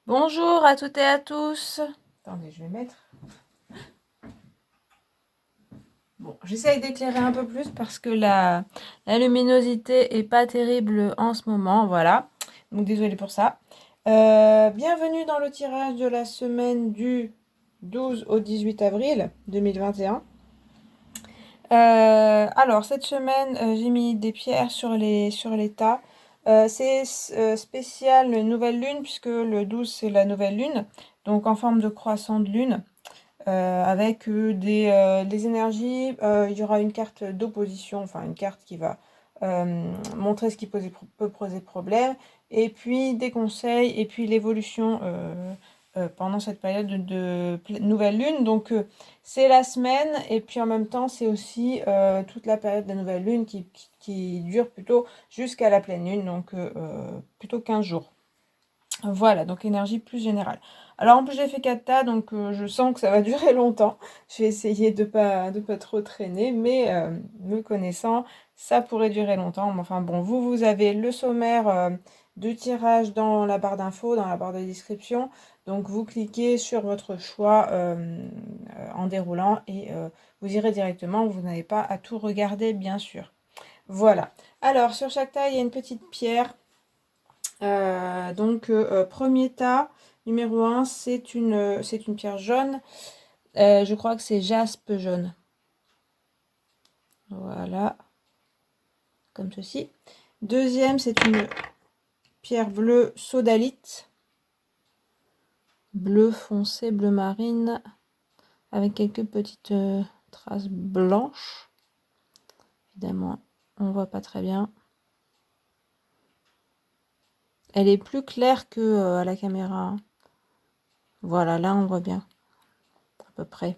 Bonjour à toutes et à tous. Attendez, je vais mettre. Bon, j'essaye d'éclairer un peu plus parce que la luminosité est pas terrible en ce moment, voilà. Donc désolée pour ça. Bienvenue dans le tirage de la semaine du 12 au 18 avril 2021. Alors cette semaine, j'ai mis des pierres sur les tas. C'est spécial nouvelle lune puisque le 12 c'est la nouvelle lune, donc en forme de croissant de lune. Avec des énergies. Il y aura une carte d'opposition, enfin une carte qui va montrer ce qui peut poser problème, et puis des conseils, et puis l'évolution pendant cette période de nouvelle lune. Donc c'est la semaine, et puis en même temps c'est aussi toute la période de la nouvelle lune qui dure plutôt jusqu'à la pleine lune, donc plutôt 15 jours. Voilà, donc énergie plus générale. Alors en plus j'ai fait 4 tas, donc je sens que ça va durer longtemps. Je vais essayer de pas trop traîner, mais me connaissant, ça pourrait durer longtemps. Mais enfin bon, vous avez le sommaire du tirage dans la barre d'infos, dans la barre de description. Donc vous cliquez sur votre choix en déroulant et vous irez directement. Vous n'avez pas à tout regarder, bien sûr. Voilà. Alors sur chaque tas, il y a une petite pierre. Premier tas, numéro 1, c'est une pierre jaune. Je crois que c'est jaspe jaune. Voilà, comme ceci. Deuxième, c'est une pierre bleue sodalite. Bleu foncé, bleu marine, avec quelques petites traces blanches. Évidemment, on voit pas très bien. Elle est plus claire que à la caméra. Voilà, là on voit bien, à peu près.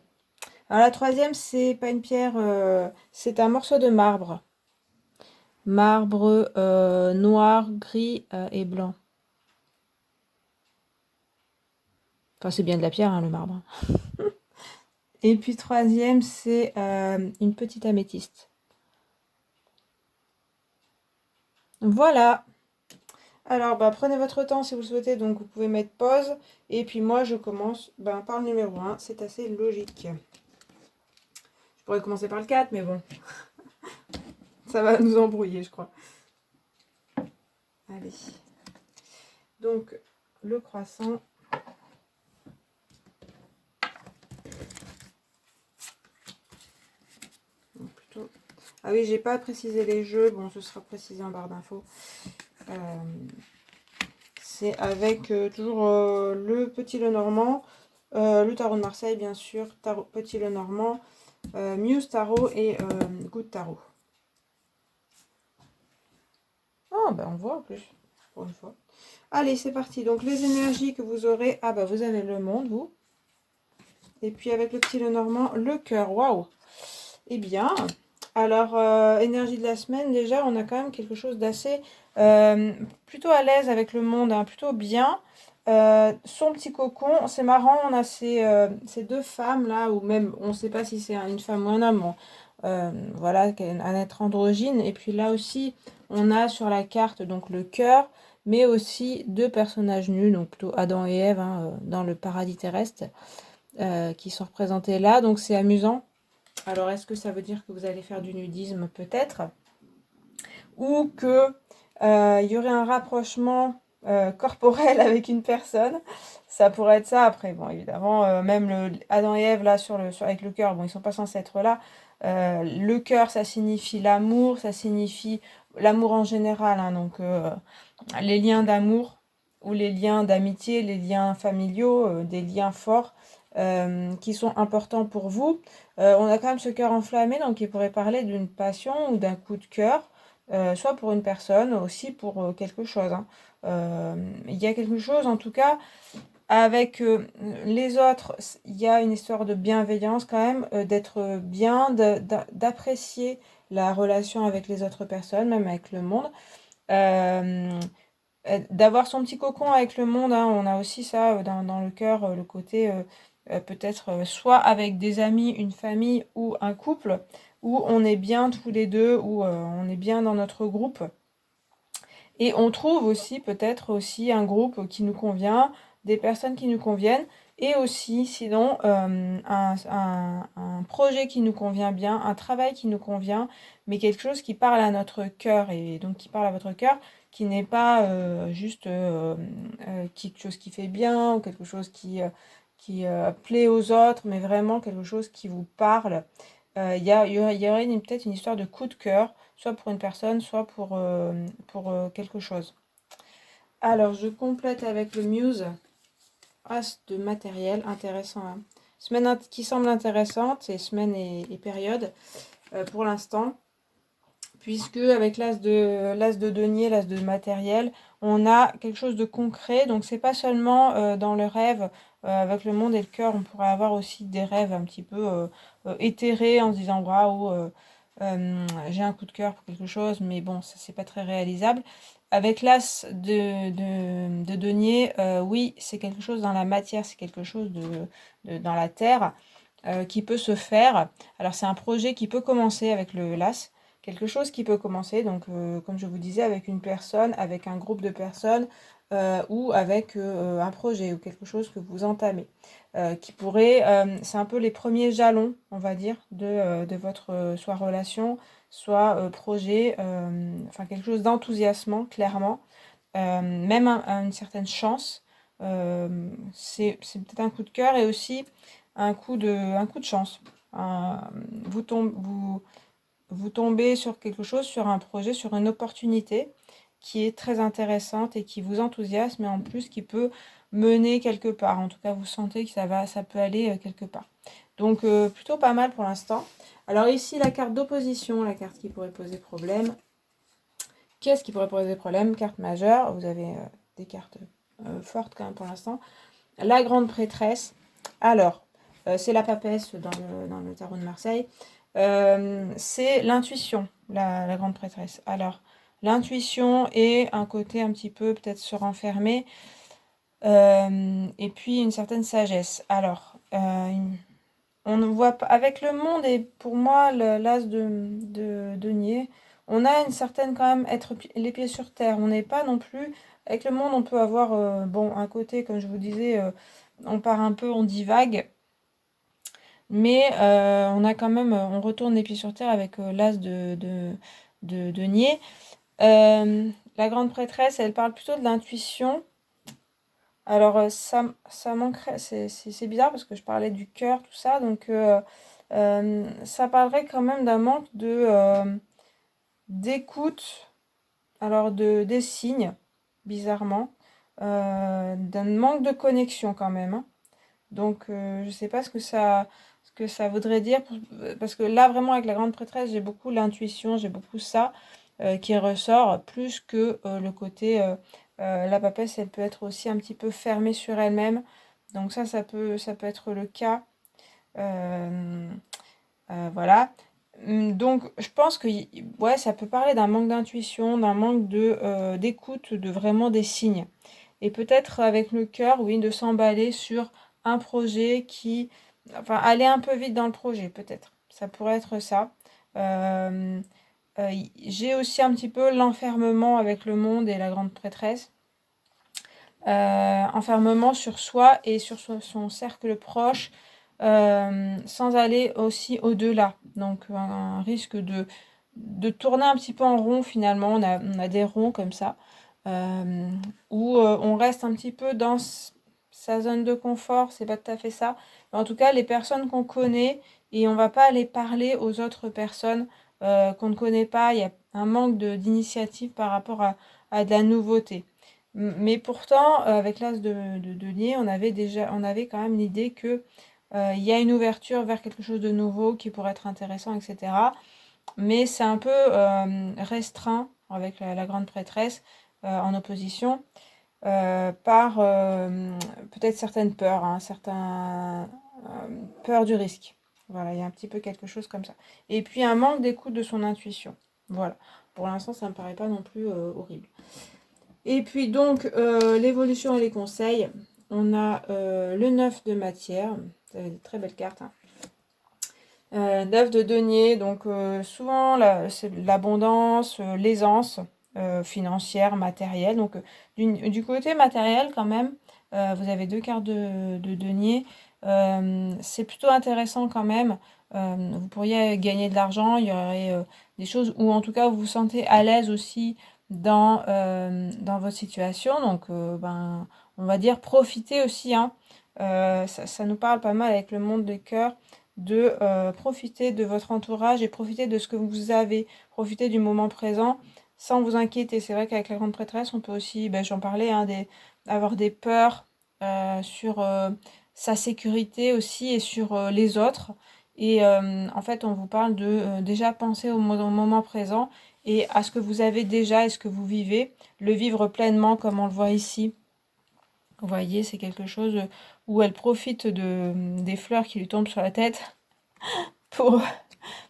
Alors la troisième, c'est pas une pierre, c'est un morceau de marbre. Marbre noir, gris et blanc. Enfin, c'est bien de la pierre, hein, le marbre. Et puis troisième, c'est une petite améthyste. Voilà. Alors, prenez votre temps si vous le souhaitez, donc vous pouvez mettre pause. Et puis moi, je commence par le numéro 1, c'est assez logique. Je pourrais commencer par le 4, mais bon. Ça va nous embrouiller, je crois. Allez. Donc, le croissant. Plutôt. Ah oui, j'ai pas précisé les jeux. Bon, ce sera précisé en barre d'infos. C'est avec toujours le Petit Lenormand, le tarot de Marseille, bien sûr, Petit Lenormand, Muse Tarot et Good Tarot. Ah, on voit en plus, pour une fois. Allez, c'est parti. Donc, les énergies que vous aurez. Ah, vous avez le monde, vous. Et puis, avec le Petit Lenormand, le cœur. Waouh! Eh bien, alors, énergie de la semaine, déjà, on a quand même quelque chose d'assez plutôt à l'aise avec le monde, hein, plutôt bien. Son petit cocon, c'est marrant, on a ces deux femmes là, ou même, on ne sait pas si c'est une femme ou un homme, bon, voilà, un être androgyne. Et puis là aussi, on a sur la carte donc le cœur, mais aussi deux personnages nus, donc plutôt Adam et Ève, hein, dans le paradis terrestre, qui sont représentés là. Donc c'est amusant. Alors, est-ce que ça veut dire que vous allez faire du nudisme? Peut-être. Ou que il y aurait un rapprochement corporel avec une personne. Ça pourrait être ça. Après, bon, évidemment, même Adam et Ève, là, avec le cœur, bon, ils sont pas censés être là. Le cœur, ça signifie l'amour, ça signifie l'amour en général, hein, donc les liens d'amour ou les liens d'amitié, les liens familiaux, des liens forts qui sont importants pour vous. On a quand même ce cœur enflammé, donc il pourrait parler d'une passion ou d'un coup de cœur, soit pour une personne, aussi pour quelque chose, hein. Il y a quelque chose, en tout cas, avec les autres, il y a une histoire de bienveillance quand même, d'être bien, d'apprécier la relation avec les autres personnes, même avec le monde. D'avoir son petit cocon avec le monde, hein, on a aussi ça dans le cœur, le côté peut-être soit avec des amis, une famille ou un couple, où on est bien tous les deux, où on est bien dans notre groupe. Et on trouve aussi peut-être aussi un groupe qui nous convient, des personnes qui nous conviennent, et aussi sinon un projet qui nous convient bien, un travail qui nous convient, mais quelque chose qui parle à notre cœur, et donc qui parle à votre cœur, qui n'est pas juste quelque chose qui fait bien, ou quelque chose qui plaît aux autres, mais vraiment quelque chose qui vous parle. Il y aurait peut-être une histoire de coup de cœur, soit pour une personne, soit pour quelque chose. Alors, je complète avec le Muse. As de matériel, intéressant. Hein. Semaine qui semble intéressante, et semaine et période pour l'instant. Puisque avec l'as de denier, l'as de matériel, on a quelque chose de concret. Donc, c'est pas seulement dans le rêve, avec le monde et le cœur, on pourrait avoir aussi des rêves un petit peu éthérés en se disant waouh. J'ai un coup de cœur pour quelque chose, mais bon, ça c'est pas très réalisable. Avec l'as de denier, oui, c'est quelque chose dans la matière, c'est quelque chose dans la terre qui peut se faire. Alors c'est un projet qui peut commencer avec le l'as, quelque chose qui peut commencer, donc comme je vous disais, avec une personne, avec un groupe de personnes, ou avec un projet ou quelque chose que vous entamez. Qui pourrait, c'est un peu les premiers jalons, on va dire, de votre soit relation, soit projet, enfin quelque chose d'enthousiasmant, clairement, même une certaine chance. C'est peut-être un coup de cœur et aussi un coup de chance. Vous, vous tombez sur quelque chose, sur un projet, sur une opportunité qui est très intéressante et qui vous enthousiasme, et en plus qui peut mener quelque part. En tout cas, vous sentez que ça peut aller quelque part. Donc, plutôt pas mal pour l'instant. Alors ici, la carte d'opposition, la carte qui pourrait poser problème. Qu'est-ce qui pourrait poser problème? Carte majeure. Vous avez des cartes fortes quand même pour l'instant. La grande prêtresse. Alors, c'est la papesse dans le tarot de Marseille. C'est l'intuition, la grande prêtresse. Alors, l'intuition et un côté un petit peu peut-être se renfermer, et puis une certaine sagesse. Alors, on ne voit pas avec le monde, et pour moi, l'as de denier, on a une certaine quand même être les pieds sur terre. On n'est pas non plus avec le monde. On peut avoir bon un côté, comme je vous disais, on part un peu, on divague. Mais on a quand même, on retourne les pieds sur terre avec l'as de denier. La grande prêtresse, elle parle plutôt de l'intuition. Alors ça manquerait, c'est bizarre parce que je parlais du cœur, tout ça, donc ça parlerait quand même d'un manque d'écoute, alors des signes, bizarrement, d'un manque de connexion quand même. Hein. Donc, je sais pas ce que ça voudrait dire, parce que là, vraiment, avec la grande prêtresse, j'ai beaucoup l'intuition, j'ai beaucoup ça qui ressort, plus que le côté, la papesse, elle peut être aussi un petit peu fermée sur elle-même. Donc ça peut être le cas. Euh, voilà. Donc, je pense que ouais, ça peut parler d'un manque d'intuition, d'un manque d'écoute, de vraiment des signes. Et peut-être avec le cœur, oui, de s'emballer sur un projet qui... Enfin, aller un peu vite dans le projet, peut-être. Ça pourrait être ça. Euh, j'ai aussi un petit peu l'enfermement avec le monde et la grande prêtresse. Enfermement sur soi et sur son cercle proche, sans aller aussi au-delà. Donc un risque de tourner un petit peu en rond finalement. On a des ronds comme ça, où on reste un petit peu dans sa zone de confort, c'est pas tout à fait ça. Mais en tout cas, les personnes qu'on connaît, et on va pas aller parler aux autres personnes qu'on ne connaît pas. Il y a un manque d'initiative par rapport à de la nouveauté. Mais pourtant, avec l'as de denier, on avait quand même l'idée que il y a une ouverture vers quelque chose de nouveau qui pourrait être intéressant, etc. Mais c'est un peu restreint avec la grande prêtresse en opposition par peut-être certaines peurs, hein, certaines peurs du risque. Voilà, il y a un petit peu quelque chose comme ça. Et puis un manque d'écoute de son intuition. Voilà. Pour l'instant, ça ne me paraît pas non plus horrible. Et puis donc, l'évolution et les conseils. On a le 9 de matière. Ça des très belles cartes. Hein. 9 de denier. Donc, souvent, c'est l'abondance, l'aisance. financière, matérielle. Donc, du côté matériel, quand même, vous avez 2 cartes de denier. C'est plutôt intéressant quand même. Vous pourriez gagner de l'argent, il y aurait des choses où en tout cas vous vous sentez à l'aise aussi dans votre situation. Donc, ben, on va dire profiter aussi, hein. Ça nous parle pas mal avec le monde des cœurs de profiter de votre entourage et profiter de ce que vous avez, profiter du moment présent sans vous inquiéter. C'est vrai qu'avec la grande prêtresse, on peut aussi, ben, j'en parlais, hein, avoir des peurs sur sa sécurité aussi et sur les autres. Et en fait, on vous parle de déjà penser au moment présent et à ce que vous avez déjà et ce que vous vivez, le vivre pleinement comme on le voit ici. Vous voyez, c'est quelque chose où elle profite des fleurs qui lui tombent sur la tête pour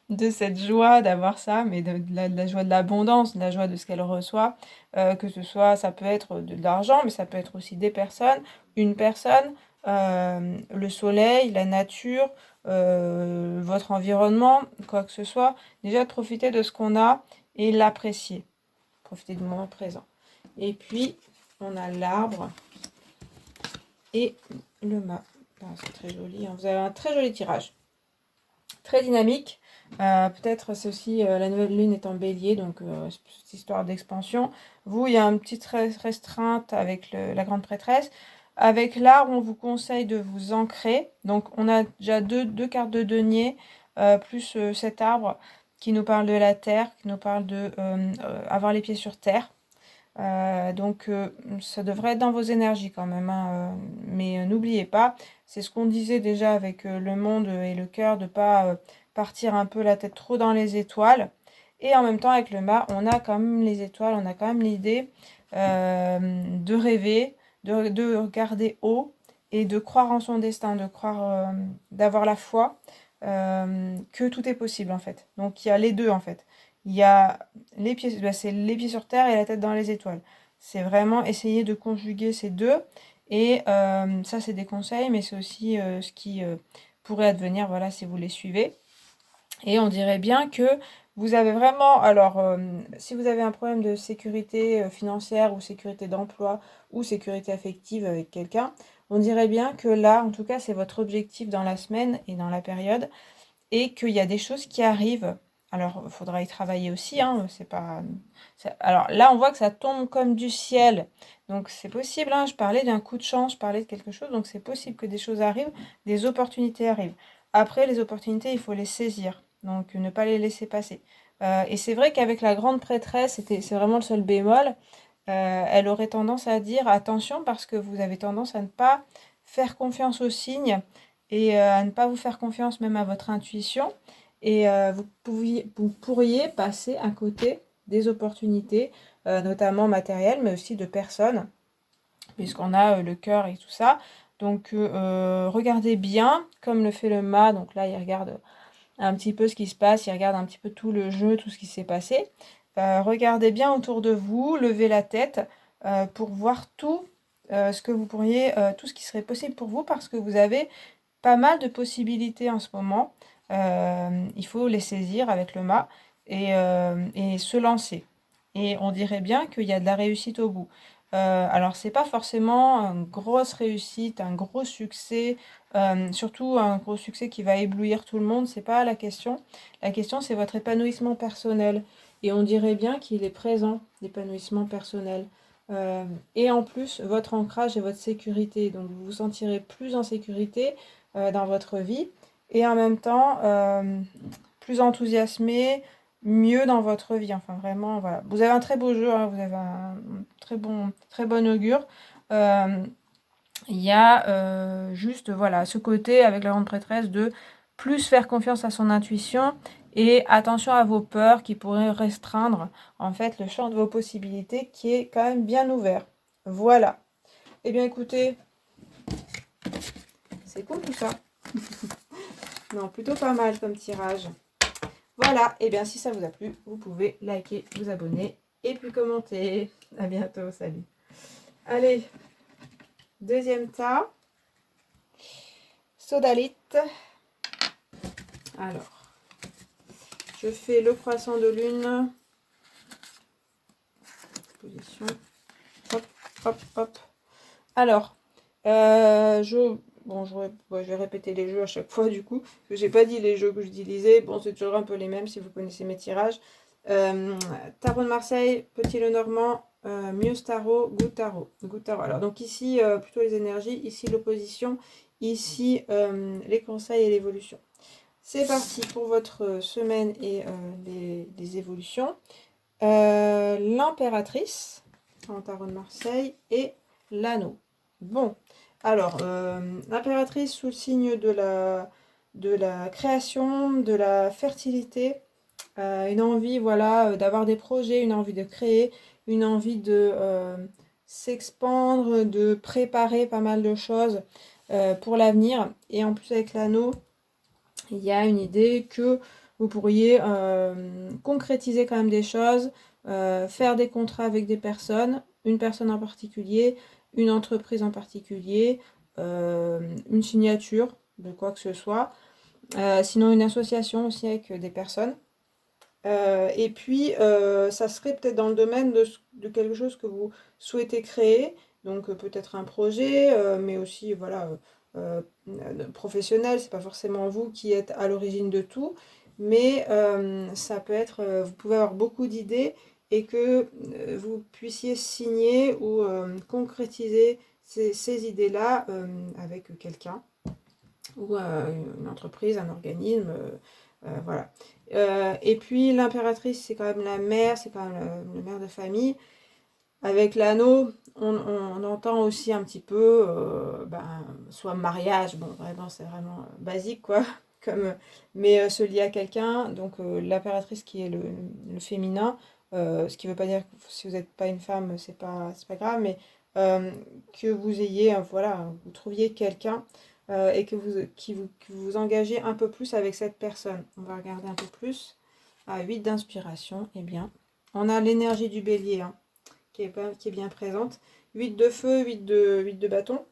de cette joie d'avoir ça, mais de la joie de l'abondance, de la joie de ce qu'elle reçoit, que ce soit, ça peut être de l'argent, mais ça peut être aussi des personnes, une personne, le soleil, la nature, votre environnement, quoi que ce soit. Déjà de profiter de ce qu'on a et l'apprécier, profiter du moment présent. Et puis, on a l'arbre et le mât. C'est très joli, hein. Vous avez un très joli tirage, très dynamique. Peut-être c'est aussi la nouvelle lune est en bélier, donc cette histoire d'expansion. Vous, il y a une petite restreinte avec la grande prêtresse. Avec l'arbre, on vous conseille de vous ancrer. Donc on a déjà deux cartes de denier, plus cet arbre qui nous parle de la terre, qui nous parle de avoir les pieds sur terre. Donc ça devrait être dans vos énergies quand même, hein, mais n'oubliez pas, c'est ce qu'on disait déjà avec le monde et le cœur, de pas partir un peu la tête trop dans les étoiles. Et en même temps avec le mât, on a quand même les étoiles, on a quand même l'idée de rêver, de regarder haut et de croire en son destin, de croire, d'avoir la foi que tout est possible en fait. Donc il y a les deux en fait. Il y a les pieds, bah, c'est les pieds sur terre et la tête dans les étoiles. C'est vraiment essayer de conjuguer ces deux. Et ça, c'est des conseils, mais c'est aussi ce qui pourrait advenir, voilà, si vous les suivez. Et on dirait bien que vous avez vraiment, alors, si vous avez un problème de sécurité financière ou sécurité d'emploi ou sécurité affective avec quelqu'un, on dirait bien que là, en tout cas, c'est votre objectif dans la semaine et dans la période, et qu'il y a des choses qui arrivent. Alors, il faudra y travailler aussi, hein, c'est pas... Alors là, on voit que ça tombe comme du ciel. Donc, c'est possible, hein, je parlais d'un coup de chance, je parlais de quelque chose. Donc, c'est possible que des choses arrivent, des opportunités arrivent. Après, les opportunités, il faut les saisir. Donc, ne pas les laisser passer. Et c'est vrai qu'avec la grande prêtresse, c'est vraiment le seul bémol. Elle aurait tendance à dire attention parce que vous avez tendance à ne pas faire confiance aux signes et à ne pas vous faire confiance même à votre intuition. Et vous pourriez passer à côté des opportunités, notamment matérielles, mais aussi de personnes, puisqu'on a le cœur et tout ça. Donc regardez bien, comme le fait le mât. Donc là, il regarde un petit peu ce qui se passe, il regarde un petit peu tout le jeu, tout ce qui s'est passé. Regardez bien autour de vous, levez la tête pour voir tout ce que vous pourriez, tout ce qui serait possible pour vous, parce que vous avez pas mal de possibilités en ce moment. Il faut les saisir avec le mât et se lancer. Et on dirait bien qu'il y a de la réussite au bout. Alors, c'est pas forcément une grosse réussite, un gros succès, surtout un gros succès qui va éblouir tout le monde, c'est pas la question. La question, c'est votre épanouissement personnel. Et on dirait bien qu'il est présent, l'épanouissement personnel. Et en plus, votre ancrage et votre sécurité. Donc, vous vous sentirez plus en sécurité dans votre vie et en même temps plus enthousiasmé, mieux dans votre vie. Enfin, vraiment, voilà. Vous avez un très beau jeu, hein, vous avez un très bon augure. Il y a juste, voilà, ce côté avec la grande prêtresse de plus faire confiance à son intuition et attention à vos peurs qui pourraient restreindre, en fait, le champ de vos possibilités qui est quand même bien ouvert. Voilà. Eh bien, écoutez, c'est cool tout ça. Non, plutôt pas mal comme tirage. Voilà, et bien si ça vous a plu, vous pouvez liker, vous abonner et puis commenter. À bientôt, salut. Allez, deuxième tas. Sodalite. Alors, je fais le croissant de lune. position. Hop, hop, hop. Alors, bon, je vais répéter les jeux à chaque fois du coup. Parce que j'ai pas dit les jeux que j'utilisais. Bon, c'est toujours un peu les mêmes si vous connaissez mes tirages. Tarot de Marseille, Petit Lenormand, Muse Tarot, Good Tarot. Good Tarot. Alors, donc ici, plutôt les énergies. Ici, l'opposition. Ici, les conseils et l'évolution. C'est parti pour votre semaine et les évolutions. L'impératrice en Tarot de Marseille et l'anneau. Bon, alors, l'impératrice sous le signe de la création, de la fertilité, une envie, voilà, d'avoir des projets, une envie de créer, une envie de s'expandre, de préparer pas mal de choses pour l'avenir. Et en plus avec l'anneau, il y a une idée que vous pourriez concrétiser quand même des choses, faire des contrats avec des personnes, une personne en particulier, une entreprise en particulier, une signature de quoi que ce soit, sinon une association aussi avec des personnes. Et puis, ça serait peut-être dans le domaine de quelque chose que vous souhaitez créer, donc peut-être un projet, mais aussi, voilà, professionnel, c'est pas forcément vous qui êtes à l'origine de tout, mais ça peut être, vous pouvez avoir beaucoup d'idées et que vous puissiez signer ou concrétiser ces idées-là avec quelqu'un ou une entreprise, un organisme, voilà. Et puis l'impératrice, c'est quand même la mère, c'est quand même la mère de famille. Avec l'anneau, on entend aussi un petit peu, soit mariage, bon vraiment c'est vraiment basique quoi, comme, mais se lier à quelqu'un, donc l'impératrice qui est le féminin, ce qui ne veut pas dire que si vous n'êtes pas une femme, c'est pas grave, mais que vous ayez, voilà, vous trouviez quelqu'un et que vous engagez un peu plus avec cette personne. On va regarder un peu plus. À 8 d'inspiration, eh bien, on a l'énergie du bélier, hein, qui est bien présente. 8 de feu, 8 de bâton,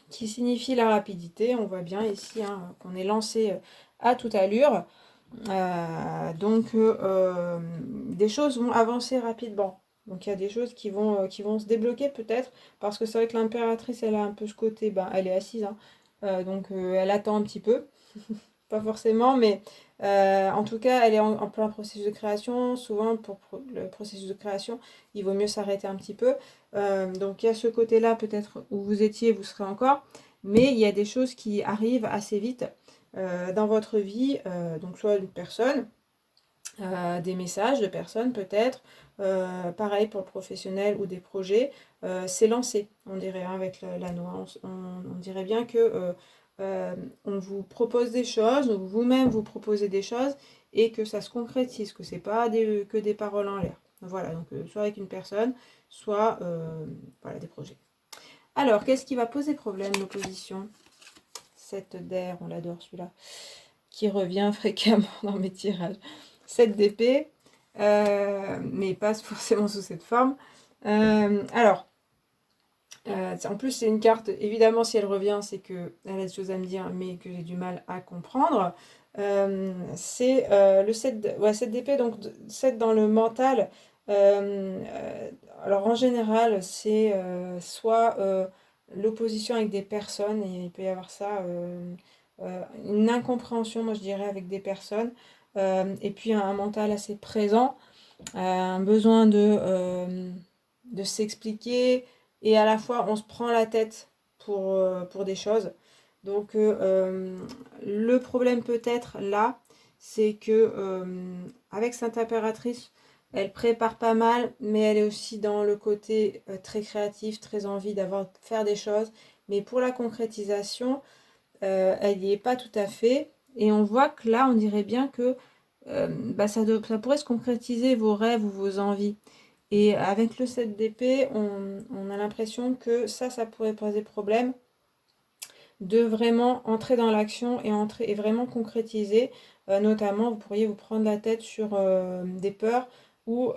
qui signifie la rapidité. On voit bien ici hein, qu'on est lancé à toute allure. Donc, des choses vont avancer rapidement. Donc, il y a des choses qui vont se débloquer peut-être, parce que c'est vrai que l'impératrice, elle a un peu ce côté, elle est assise, hein, donc elle attend un petit peu. Pas forcément, mais en tout cas, elle est en plein processus de création. Souvent, pour le processus de création, il vaut mieux s'arrêter un petit peu. Donc, il y a ce côté-là, peut-être, où vous étiez, vous serez encore. Mais il y a des choses qui arrivent assez vite dans votre vie. Donc, soit une personne, des messages de personnes, peut-être. Pareil pour le professionnel ou des projets. C'est lancé, on dirait, hein, avec l'anneau. On dirait bien que on vous propose des choses, donc vous-même vous proposez des choses et que ça se concrétise, que c'est pas que des paroles en l'air. Voilà, donc soit avec une personne, soit voilà, des projets. Alors, qu'est-ce qui va poser problème, l'opposition? 7 d'air, on l'adore celui-là, qui revient fréquemment dans mes tirages. 7 d'épée, mais pas forcément sous cette forme. Alors, en plus, c'est une carte, évidemment, si elle revient, c'est qu'elle a des choses à me dire, mais que j'ai du mal à comprendre. C'est le 7 d'épée, donc 7 dans le mental. Alors, en général, c'est soit l'opposition avec des personnes, et il peut y avoir ça, une incompréhension, moi je dirais, avec des personnes, et puis un mental assez présent, un besoin de s'expliquer et à la fois on se prend la tête pour des choses. Donc le problème peut-être là, c'est que avec Sainte Impératrice, elle prépare pas mal, mais elle est aussi dans le côté très créatif, très envie faire des choses. Mais pour la concrétisation, elle n'y est pas tout à fait. Et on voit que là, on dirait bien que ça pourrait se concrétiser vos rêves ou vos envies. Et avec le 7 d'épée, on a l'impression que ça pourrait poser problème de vraiment entrer dans l'action et vraiment concrétiser. Notamment, vous pourriez vous prendre la tête sur des peurs ou,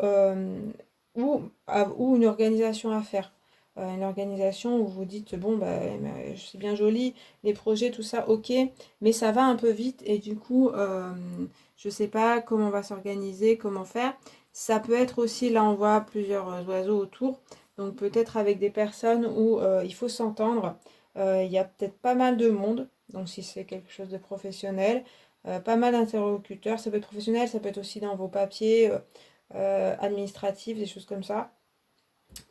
ou une organisation à faire. Une organisation où vous dites, bon, c'est bien joli, les projets, tout ça, ok, mais ça va un peu vite et du coup, je sais pas comment on va s'organiser, comment faire. Ça peut être aussi, là on voit plusieurs oiseaux autour, donc peut-être avec des personnes où il faut s'entendre. Il y a peut-être pas mal de monde, donc si c'est quelque chose de professionnel, pas mal d'interlocuteurs, ça peut être professionnel, ça peut être aussi dans vos papiers administratifs, des choses comme ça,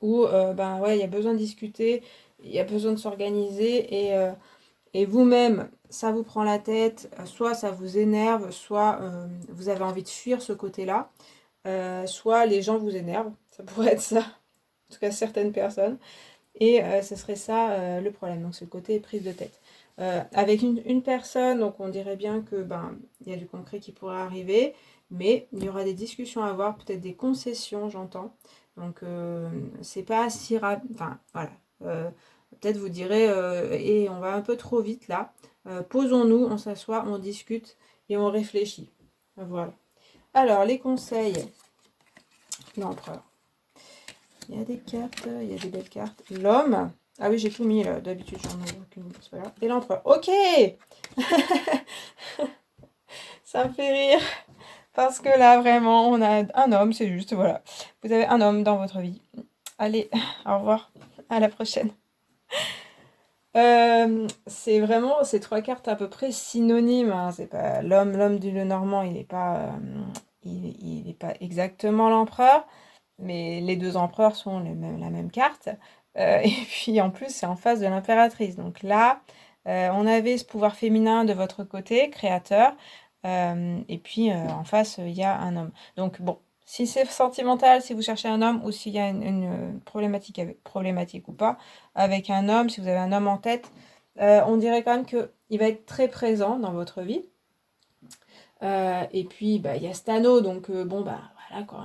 où ben ouais, il y a besoin de discuter, il y a besoin de s'organiser et vous-même, ça vous prend la tête, soit ça vous énerve, soit vous avez envie de fuir ce côté-là. Soit les gens vous énervent, ça pourrait être ça, en tout cas certaines personnes, et ce serait ça le problème, donc c'est le côté prise de tête. Avec une personne, donc on dirait bien que ben il y a du concret qui pourrait arriver, mais il y aura des discussions à avoir, peut-être des concessions, j'entends. Donc c'est pas si rapide, enfin voilà. Peut-être vous direz, et on va un peu trop vite là. Posons-nous, on s'assoit, on discute et on réfléchit. Voilà. Alors les conseils, l'empereur. Il y a des cartes, il y a des belles cartes. L'homme. Ah oui, j'ai tout mis là. D'habitude, j'en ai aucune. C'est pas grave. Et l'empereur. Ok. Ça me fait rire. Parce que là, vraiment, on a un homme, c'est juste, voilà. Vous avez un homme dans votre vie. Allez, au revoir. À la prochaine. C'est vraiment ces trois cartes à peu près synonymes. Hein. C'est pas l'homme du Lenormand, il n'est pas, il est pas exactement l'empereur. Mais les deux empereurs sont la même carte. Et puis en plus, c'est en face de l'impératrice. Donc là, on avait ce pouvoir féminin de votre côté, créateur. Et puis en face, il y a un homme. Donc bon, si c'est sentimental, si vous cherchez un homme, ou s'il y a une problématique ou pas, avec un homme, si vous avez un homme en tête, on dirait quand même qu'il va être très présent dans votre vie. Et puis, bah, il y a Stano, donc bon, bah voilà quoi.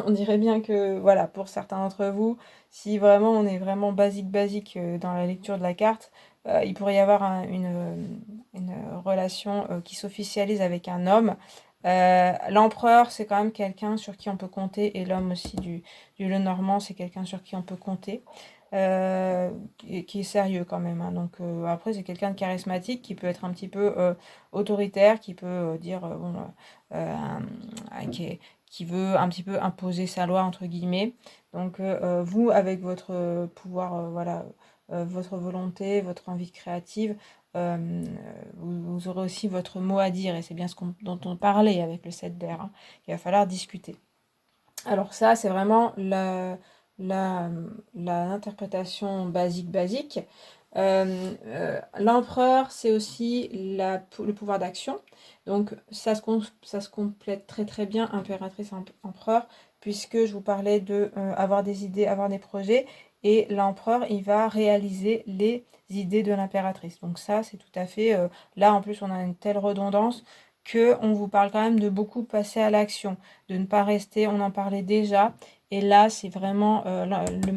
On dirait bien que, voilà, pour certains d'entre vous, si vraiment on est vraiment basique dans la lecture de la carte, il pourrait y avoir une relation qui s'officialise avec un homme. L'empereur, c'est quand même quelqu'un sur qui on peut compter, et l'homme aussi du Lenormand, c'est quelqu'un sur qui on peut compter. Qui est sérieux quand même. Hein. Donc après, c'est quelqu'un de charismatique qui peut être un petit peu autoritaire, qui peut dire bon, qui veut un petit peu imposer sa loi entre guillemets. Donc vous, avec votre pouvoir, voilà, votre volonté, votre envie créative, vous aurez aussi votre mot à dire, et c'est bien dont on parlait avec le 7 d'air. Hein. Il va falloir discuter. Alors ça, c'est vraiment la, l'interprétation basique. L'empereur, c'est aussi le pouvoir d'action. Donc ça se complète très très bien, impératrice, empereur, puisque je vous parlais de avoir des idées, avoir des projets, et l'empereur, il va réaliser les idées de l'impératrice. Donc ça, c'est tout à fait... là, en plus, on a une telle redondance que on vous parle quand même de beaucoup passer à l'action, de ne pas rester, on en parlait déjà, et là, c'est vraiment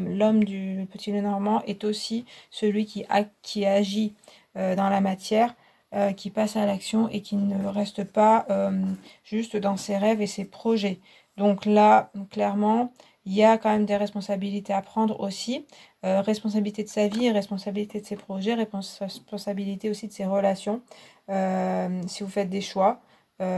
l'homme du petit Lenormand est aussi celui qui agit dans la matière, qui passe à l'action et qui ne reste pas juste dans ses rêves et ses projets. Donc là, clairement, il y a quand même des responsabilités à prendre aussi. Responsabilité de sa vie, responsabilité de ses projets, responsabilité aussi de ses relations. Si vous faites des choix,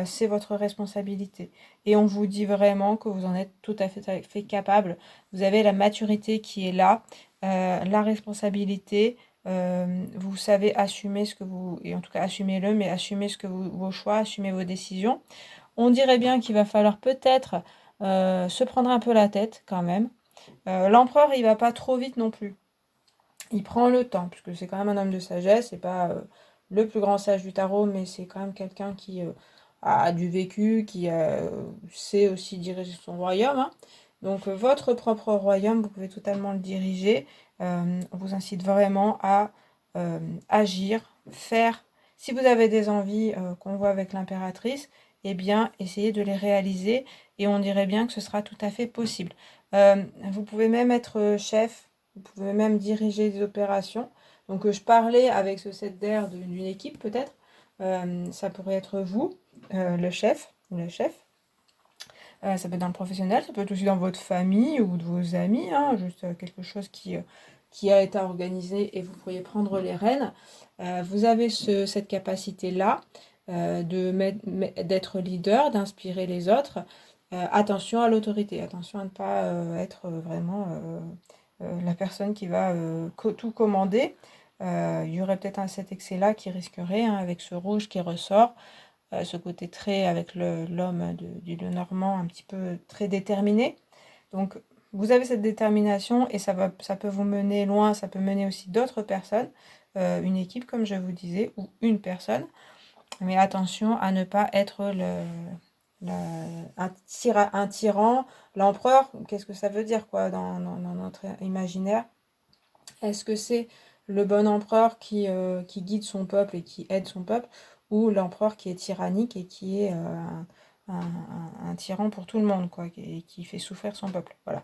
c'est votre responsabilité. Et on vous dit vraiment que vous en êtes tout à fait capable. Vous avez la maturité qui est là, la responsabilité. Vous savez assumer ce que vous, et en tout cas assumez-le, mais assumez vos choix, assumez vos décisions. On dirait bien qu'il va falloir peut-être se prendre un peu la tête quand même. L'empereur, il va pas trop vite non plus. Il prend le temps, puisque c'est quand même un homme de sagesse, c'est pas le plus grand sage du tarot, mais c'est quand même quelqu'un qui a du vécu, qui sait aussi diriger son royaume. Hein. Donc votre propre royaume, vous pouvez totalement le diriger. On vous incite vraiment à agir, faire. Si vous avez des envies qu'on voit avec l'impératrice, eh bien, essayez de les réaliser, et on dirait bien que ce sera tout à fait possible. Vous pouvez même être chef, vous pouvez même diriger des opérations. Donc je parlais avec ce set d'air d'une équipe peut-être. Ça pourrait être vous, le chef ou la chef. Ça peut être dans le professionnel, ça peut être aussi dans votre famille ou de vos amis, hein, juste quelque chose qui a été organisé et vous pourriez prendre les rênes. Vous avez cette capacité-là d'être leader, d'inspirer les autres. Attention à l'autorité, attention à ne pas être vraiment la personne qui va tout commander. Il y aurait peut-être cet excès-là qui risquerait, hein, avec ce rouge qui ressort, ce côté très, avec l'homme du Lenormand, un petit peu très déterminé. Donc, vous avez cette détermination et ça peut vous mener loin, ça peut mener aussi d'autres personnes, une équipe, comme je vous disais, ou une personne. Mais attention à ne pas être un tyran, l'empereur. Qu'est-ce que ça veut dire, quoi, dans notre imaginaire? Est-ce que c'est le bon empereur qui guide son peuple et qui aide son peuple, ou l'empereur qui est tyrannique et qui est un tyran pour tout le monde, quoi, et qui fait souffrir son peuple? Voilà.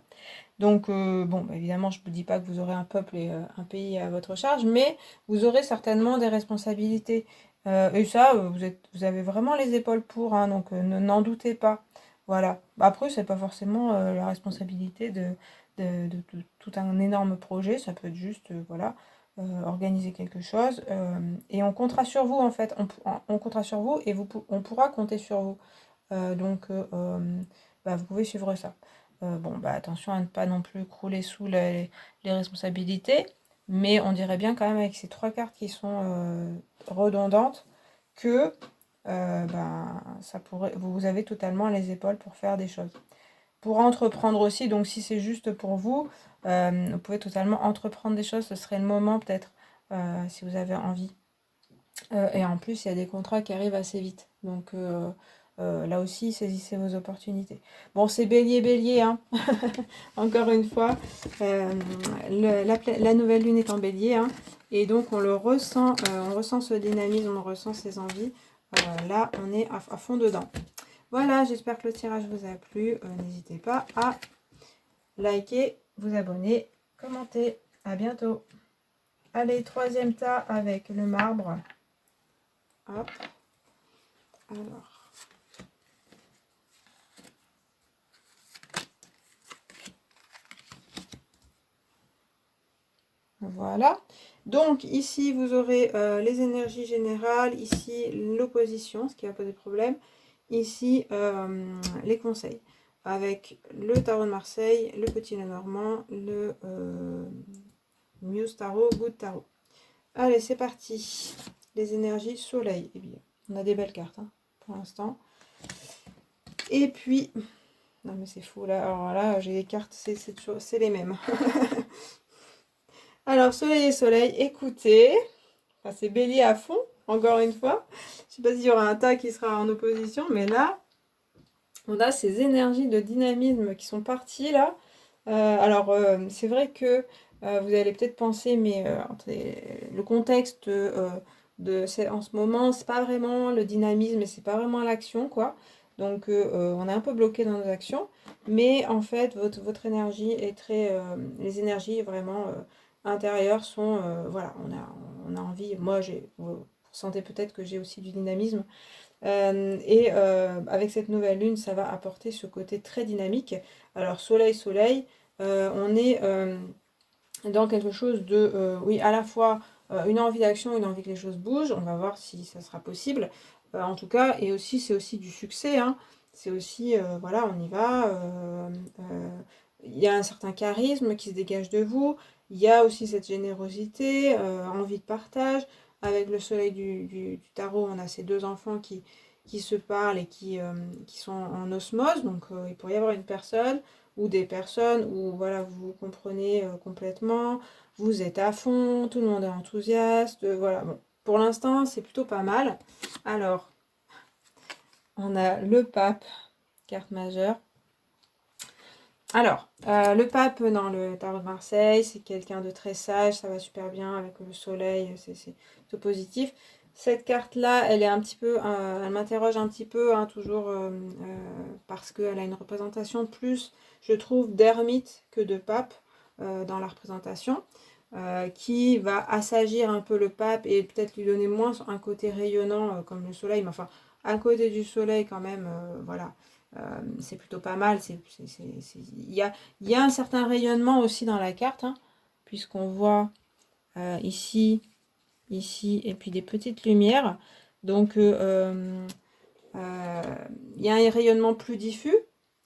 Donc, bon, bah, évidemment, je ne vous dis pas que vous aurez un peuple et un pays à votre charge, mais vous aurez certainement des responsabilités. Et ça, vous avez vraiment les épaules pour, hein, donc n'en doutez pas. Voilà. Après, c'est pas forcément la responsabilité de tout un énorme projet, ça peut être juste, voilà, organiser quelque chose. Et on comptera sur vous, en fait. On comptera sur vous et on pourra compter sur vous. Donc, bah, vous pouvez suivre ça. Bon, bah, attention à ne pas non plus crouler sous les responsabilités, mais on dirait bien quand même avec ces 3 cartes qui sont redondantes que ben, vous avez totalement les épaules pour faire des choses. Pour entreprendre aussi, donc si c'est juste pour vous, vous pouvez totalement entreprendre des choses, ce serait le moment peut-être, si vous avez envie. Et en plus, il y a des contrats qui arrivent assez vite. Donc là aussi, saisissez vos opportunités. Bon, c'est bélier, hein. Encore une fois, la nouvelle lune est en bélier, hein. Et donc on ressent ce dynamisme, on ressent ces envies. Là, on est à fond dedans. Voilà, j'espère que le tirage vous a plu. N'hésitez pas à liker, vous abonner, commenter. À bientôt. Allez, 3e tas avec le marbre. Hop. Alors. Voilà. Donc ici, vous aurez les énergies générales. Ici, l'opposition, ce qui va poser problème. Ici, les conseils. Avec le tarot de Marseille, le petit Lenormand, le Muse Tarot, Good Tarot. Allez, c'est parti. Les énergies soleil. Eh bien, on a des belles cartes, hein, pour l'instant. Et puis... Non mais c'est fou là. Alors là, j'ai les cartes, c'est les mêmes. Alors, soleil et soleil, écoutez. Enfin, c'est bélier à fond, encore une fois. Je sais pas s'il y aura un tas qui sera en opposition, mais là, on a ces énergies de dynamisme qui sont parties là. Alors, c'est vrai que vous allez peut-être penser, mais le contexte en ce moment, c'est pas vraiment le dynamisme et c'est pas vraiment l'action, quoi. Donc, on est un peu bloqué dans nos actions. Mais en fait, votre énergie est très... les énergies vraiment intérieures sont... voilà, on a envie... Moi, vous sentez peut-être que j'ai aussi du dynamisme. Et avec cette nouvelle lune, ça va apporter ce côté très dynamique. Alors, soleil, on est dans quelque chose de, oui, à la fois une envie d'action, une envie que les choses bougent. On va voir si ça sera possible. En tout cas, et aussi, c'est aussi du succès, hein. C'est aussi, voilà, on y va. Il y a un certain charisme qui se dégage de vous. Il y a aussi cette générosité, envie de partage. Avec le soleil du tarot, on a ces 2 enfants qui se parlent et qui sont en osmose. Donc, il pourrait y avoir une personne ou des personnes où voilà, vous vous comprenez complètement, vous êtes à fond, tout le monde est enthousiaste, voilà. Bon, pour l'instant, c'est plutôt pas mal. Alors, on a le pape, carte majeure. Alors, le pape dans le tarot de Marseille, c'est quelqu'un de très sage, ça va super bien avec le soleil, c'est tout positif. Cette carte-là, elle est un petit peu, elle m'interroge un petit peu, hein, toujours, parce qu'elle a une représentation plus, je trouve, d'ermite que de pape dans la représentation, qui va assagir un peu le pape et peut-être lui donner moins un côté rayonnant comme le soleil, mais enfin, à côté du soleil quand même, voilà. C'est plutôt pas mal. Il y a un certain rayonnement aussi dans la carte, hein, puisqu'on voit ici, et puis des petites lumières. Donc, il y a un rayonnement plus diffus.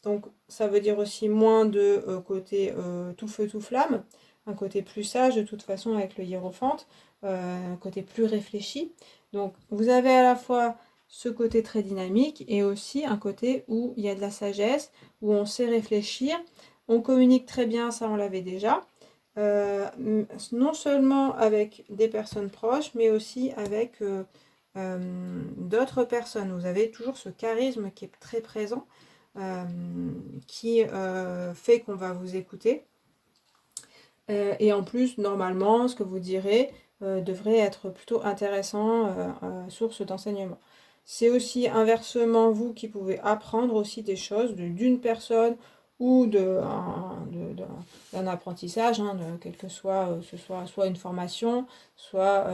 Donc ça veut dire aussi moins de côté tout feu tout flamme, un côté plus sage de toute façon avec le hiérophante, un côté plus réfléchi. Donc vous avez à la fois ce côté très dynamique et aussi un côté où il y a de la sagesse, où on sait réfléchir, on communique très bien, ça on l'avait déjà. Non seulement avec des personnes proches, mais aussi avec d'autres personnes. Vous avez toujours ce charisme qui est très présent, qui fait qu'on va vous écouter. Et en plus, normalement, ce que vous direz devrait être plutôt intéressant, source d'enseignement. C'est aussi inversement vous qui pouvez apprendre aussi des choses d'une personne ou d'un apprentissage, hein, quel que soit, ce soit une formation, soit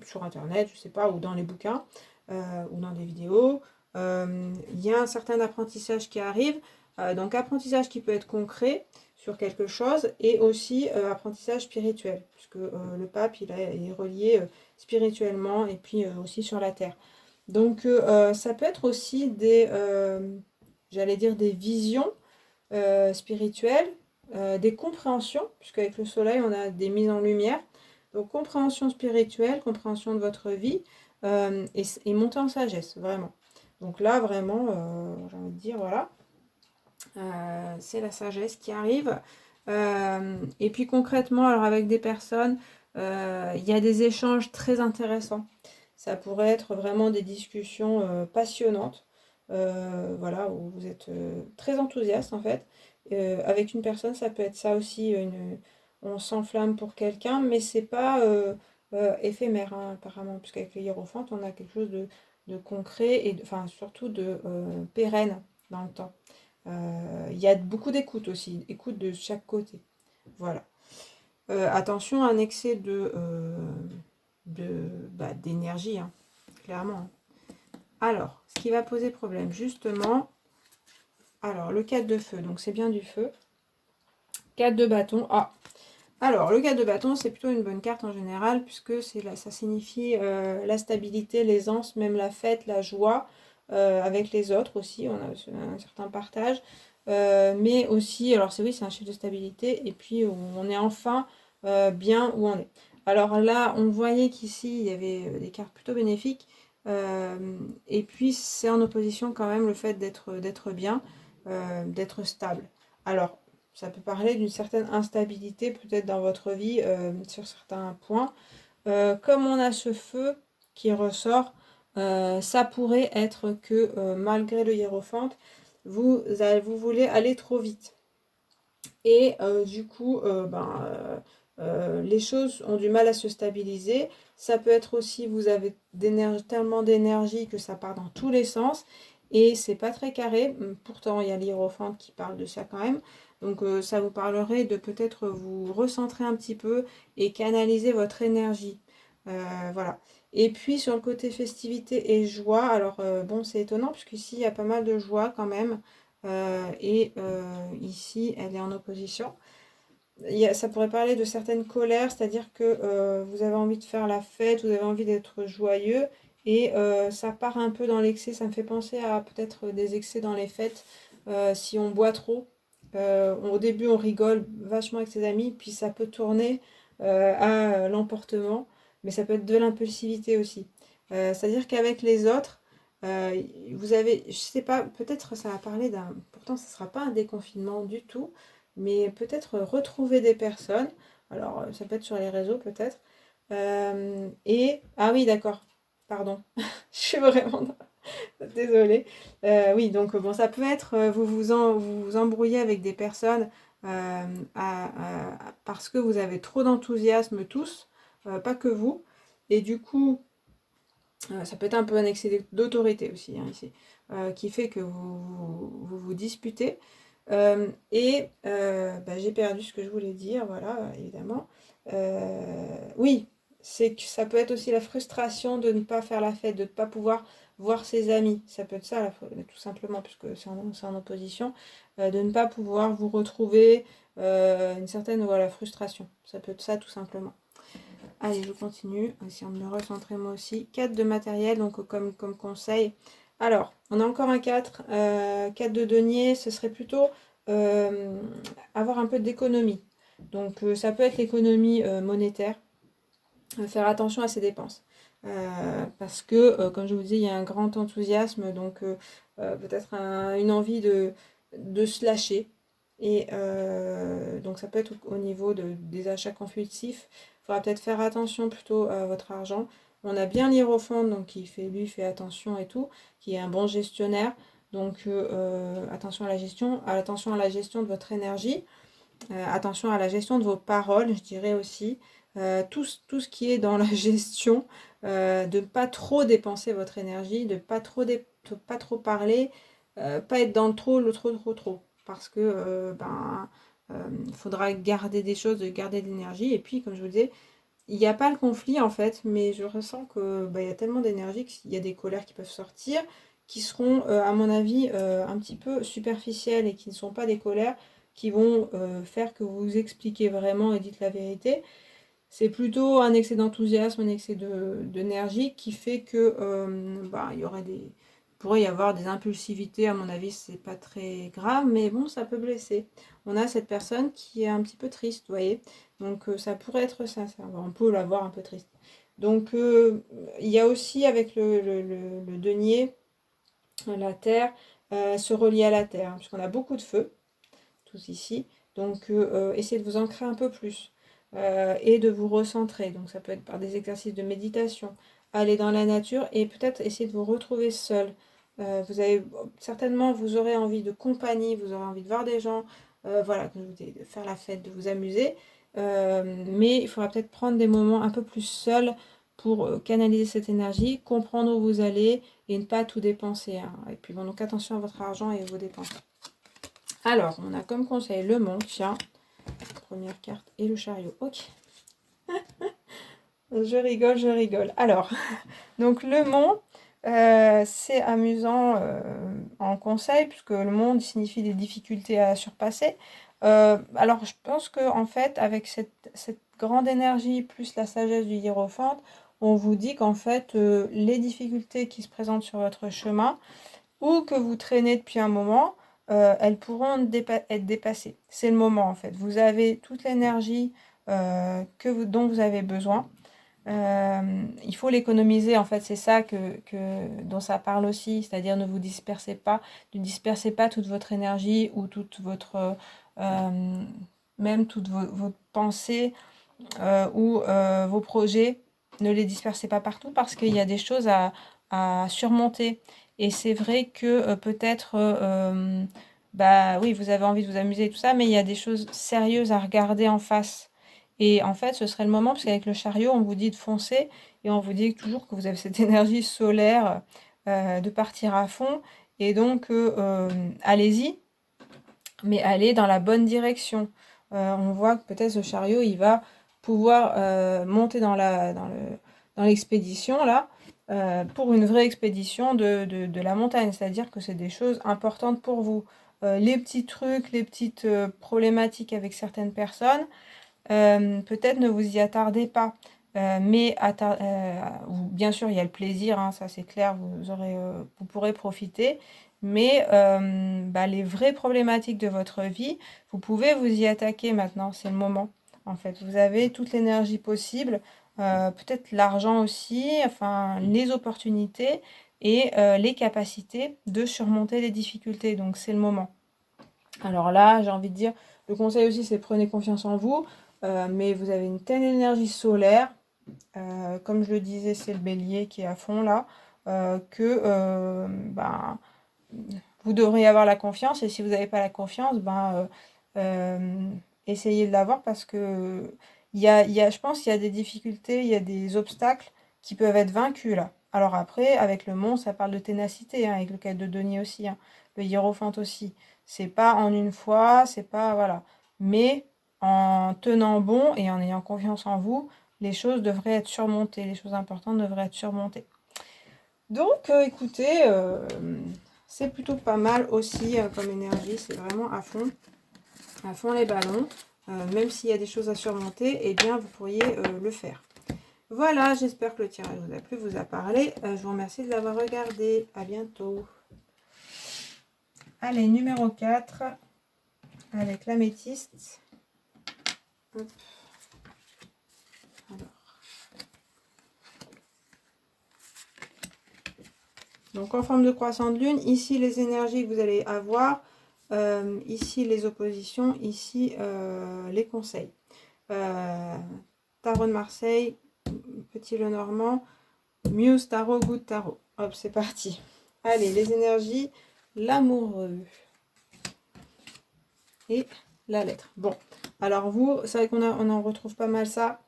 sur internet, je sais pas, ou dans les bouquins, ou dans des vidéos. Il y a un certain apprentissage qui arrive, donc apprentissage qui peut être concret sur quelque chose et aussi apprentissage spirituel, puisque le pape il est relié spirituellement et puis aussi sur la terre. Donc ça peut être aussi j'allais dire des visions spirituelles, des compréhensions, puisque avec le soleil on a des mises en lumière. Donc compréhension spirituelle, compréhension de votre vie et montée en sagesse, vraiment. Donc là vraiment, j'ai envie de dire, voilà. C'est la sagesse qui arrive. Et puis concrètement, alors avec des personnes, il y a des échanges très intéressants. Ça pourrait être vraiment des discussions passionnantes, voilà, où vous êtes très enthousiaste en fait. Avec une personne, ça peut être ça aussi, on s'enflamme pour quelqu'un, mais c'est pas éphémère hein, apparemment, puisqu'avec les hiérophantes, on a quelque chose de concret et enfin surtout de pérenne dans le temps. Il y a beaucoup d'écoute aussi, écoute de chaque côté. Voilà. Attention à un excès d'énergie, hein, clairement. Alors, ce qui va poser problème, justement, alors le 4 de feu, donc c'est bien du feu. 4 de bâton, ah, alors le 4 de bâton, c'est plutôt une bonne carte en général, puisque ça signifie la stabilité, l'aisance, même la fête, la joie, avec les autres aussi, on a un certain partage. Mais aussi, alors c'est oui, c'est un chiffre de stabilité, et puis on est enfin bien où on est. Alors là, on voyait qu'ici, il y avait des cartes plutôt bénéfiques, et puis c'est en opposition quand même le fait d'être bien, d'être stable. Alors, ça peut parler d'une certaine instabilité peut-être dans votre vie sur certains points. Comme on a ce feu qui ressort, ça pourrait être que malgré le hiérophante, vous voulez aller trop vite. Et du coup, les choses ont du mal à se stabiliser. Ça peut être aussi, vous avez tellement d'énergie que ça part dans tous les sens. Et c'est pas très carré. Pourtant, il y a l'hiérophante qui parle de ça quand même. Donc ça vous parlerait de peut-être vous recentrer un petit peu et canaliser votre énergie. Voilà. Et puis sur le côté festivité et joie, alors bon c'est étonnant puisqu'ici il y a pas mal de joie quand même. Ici elle est en opposition. Ça pourrait parler de certaines colères, c'est-à-dire que vous avez envie de faire la fête, vous avez envie d'être joyeux, et ça part un peu dans l'excès, ça me fait penser à peut-être des excès dans les fêtes, si on boit trop. Au début on rigole vachement avec ses amis, puis ça peut tourner à l'emportement, mais ça peut être de l'impulsivité aussi. C'est-à-dire qu'avec les autres, vous avez, je sais pas, peut-être ça va parler pourtant ça sera pas un déconfinement du tout, mais peut-être retrouver des personnes. Alors, ça peut être sur les réseaux, peut-être. Ah oui, d'accord. Pardon. Je suis vraiment... Désolée. Oui, donc bon, ça peut être, vous vous embrouillez avec des personnes parce que vous avez trop d'enthousiasme tous, pas que vous. Et du coup, ça peut être un peu un excès d'autorité aussi, hein, ici, qui fait que vous disputez. J'ai perdu ce que je voulais dire, voilà, évidemment. Oui, c'est que ça peut être aussi la frustration de ne pas faire la fête, de ne pas pouvoir voir ses amis. Ça peut être ça, tout simplement, puisque c'est en opposition, de ne pas pouvoir vous retrouver, une certaine voilà, frustration. Ça peut être ça, tout simplement. Allez, je continue, essayons de me recentrer moi aussi. 4 de matériel, donc comme conseil, Alors, on a encore un 4. 4 de denier, ce serait plutôt avoir un peu d'économie. Donc, ça peut être l'économie monétaire. Faire attention à ses dépenses. Parce que, comme je vous dis, il y a un grand enthousiasme, donc peut-être une envie de se lâcher. Et donc ça peut être au niveau des achats compulsifs. Il faudra peut-être faire attention plutôt à votre argent. On a bien l'Hiérophant, donc lui fait attention et tout, qui est un bon gestionnaire. Donc attention à la gestion de votre énergie. Attention à la gestion de vos paroles, je dirais aussi. Tout ce qui est dans la gestion, de ne pas trop dépenser votre énergie, de pas pas trop parler, pas être dans le trop, le trop. Parce que il faudra garder des choses, garder de l'énergie. Et puis, comme je vous disais, il n'y a pas le conflit en fait, mais je ressens que il y a tellement d'énergie qu'il y a des colères qui peuvent sortir, qui seront, à mon avis, un petit peu superficielles et qui ne sont pas des colères qui vont faire que vous vous expliquez vraiment et dites la vérité. C'est plutôt un excès d'enthousiasme, un excès d'énergie qui fait que il pourrait y avoir des impulsivités. À mon avis, c'est pas très grave, mais bon, ça peut blesser. On a cette personne qui est un petit peu triste, vous voyez. Donc ça pourrait être ça. On peut l'avoir un peu triste. Donc il y a aussi avec le denier, la terre, se relier à la terre, hein, puisqu'on a beaucoup de feu, tous ici. Donc essayez de vous ancrer un peu plus et de vous recentrer. Donc ça peut être par des exercices de méditation, aller dans la nature et peut-être essayer de vous retrouver seul. Certainement, vous aurez envie de compagnie, vous aurez envie de voir des gens, voilà, comme je vous dis, de faire la fête, de vous amuser. Mais il faudra peut-être prendre des moments un peu plus seuls pour canaliser cette énergie, comprendre où vous allez et ne pas tout dépenser, hein. Et puis bon, donc attention à votre argent et à vos dépenses. Alors, on a comme conseil le monde, tiens, première carte, et le chariot. Ok. Je rigole. Alors, donc le mont, c'est amusant en conseil, puisque le monde signifie des difficultés à surpasser. Alors, je pense que en fait, avec cette grande énergie, plus la sagesse du hiérophante, on vous dit qu'en fait, les difficultés qui se présentent sur votre chemin, ou que vous traînez depuis un moment, elles pourront être dépassées. C'est le moment en fait. Vous avez toute l'énergie dont vous avez besoin. Il faut l'économiser en fait, c'est ça dont ça parle aussi, c'est-à-dire ne dispersez pas toute votre énergie ou toute votre même toutes vos pensées ou vos projets, ne les dispersez pas partout parce qu'il y a des choses à surmonter. Et c'est vrai que peut-être, oui, vous avez envie de vous amuser et tout ça, mais il y a des choses sérieuses à regarder en face. Et en fait, ce serait le moment, parce qu'avec le chariot, on vous dit de foncer, et on vous dit toujours que vous avez cette énergie solaire de partir à fond. Et donc, allez-y, mais allez dans la bonne direction. On voit que peut-être ce chariot, il va pouvoir monter dans l'expédition, là, pour une vraie expédition de la montagne. C'est-à-dire que c'est des choses importantes pour vous. Les petits trucs, les petites problématiques avec certaines personnes, peut-être ne vous y attardez pas. Bien sûr, il y a le plaisir, hein, ça c'est clair, vous pourrez profiter. Mais les vraies problématiques de votre vie, vous pouvez vous y attaquer maintenant, c'est le moment. En fait, vous avez toute l'énergie possible, peut-être l'argent aussi, enfin les opportunités et les capacités de surmonter les difficultés. Donc c'est le moment. Alors là, j'ai envie de dire, le conseil aussi, c'est prenez confiance en vous. Mais vous avez une telle énergie solaire, comme je le disais, c'est le bélier qui est à fond là, que vous devriez avoir la confiance. Et si vous n'avez pas la confiance, essayez de l'avoir parce que je pense qu'il y a des difficultés, il y a des obstacles qui peuvent être vaincus là. Alors après, avec le mont, ça parle de ténacité, hein, avec le 4 de denier aussi, hein, le hiérophante aussi. C'est pas en une fois, c'est pas, voilà. Mais en tenant bon et en ayant confiance en vous, les choses devraient être surmontées, les choses importantes devraient être surmontées. Donc, écoutez, c'est plutôt pas mal aussi comme énergie, c'est vraiment à fond les ballons. Même s'il y a des choses à surmonter, eh bien, vous pourriez le faire. Voilà, j'espère que le tirage vous a plu, vous a parlé. Je vous remercie de l'avoir regardé. À bientôt. Allez, numéro 4, avec l'améthyste. Hop. Alors. Donc, en forme de croissant de lune, ici, les énergies que vous allez avoir. Ici, les oppositions. Ici, les conseils. Tarot de Marseille, Petit Lenormand, Muse Tarot, Good Tarot. Hop, c'est parti. Allez, les énergies, l'amoureux. Et la lettre. Bon, alors vous, c'est vrai qu'on en retrouve pas mal ça.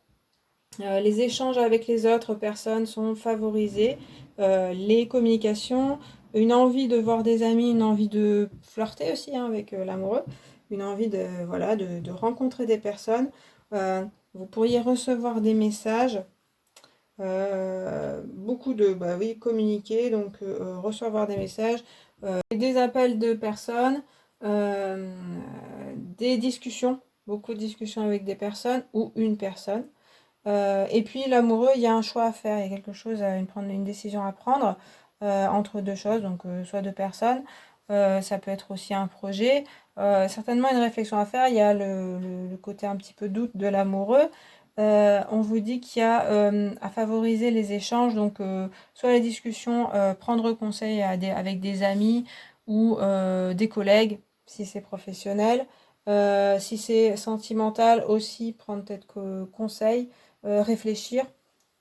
Les échanges avec les autres personnes sont favorisés. Les communications, une envie de voir des amis, une envie de flirter aussi hein, avec l'amoureux, une envie de, voilà, de rencontrer des personnes. Vous pourriez recevoir des messages, beaucoup de, bah oui, communiquer, donc recevoir des messages, des appels de personnes, des discussions, beaucoup de discussions avec des personnes ou une personne. Et puis l'amoureux, il y a un choix à faire, il y a quelque chose, prendre une décision à prendre entre deux choses, donc soit deux personnes, ça peut être aussi un projet, certainement une réflexion à faire, il y a le côté un petit peu doute de l'amoureux. On vous dit qu'il y a à favoriser les échanges, donc soit les discussions, prendre conseil avec des amis ou des collègues, si c'est professionnel. Si c'est sentimental aussi, prendre peut-être conseil, réfléchir,